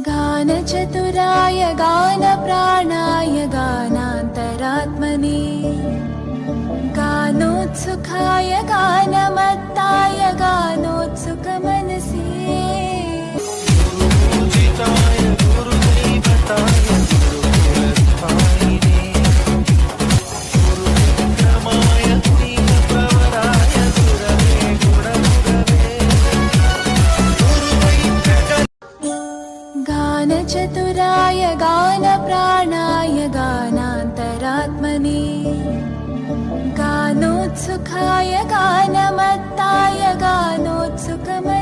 गानचतुराय गानप्राणाय गानान्तरात्मने गानोत्सुकाय गानमत्ताय गानोत्सुकमनसे पूजिताय गुरुदैवताय गुरुकुलस्थायिने गुरुविक्रमाय दीनप्रवराय गुरवे गुणगुरवे गानचतुराय गानप्राणाय गानान्तरात्मने गानोत्सुकाय गानमत्ताय गानोत्सुकमनसे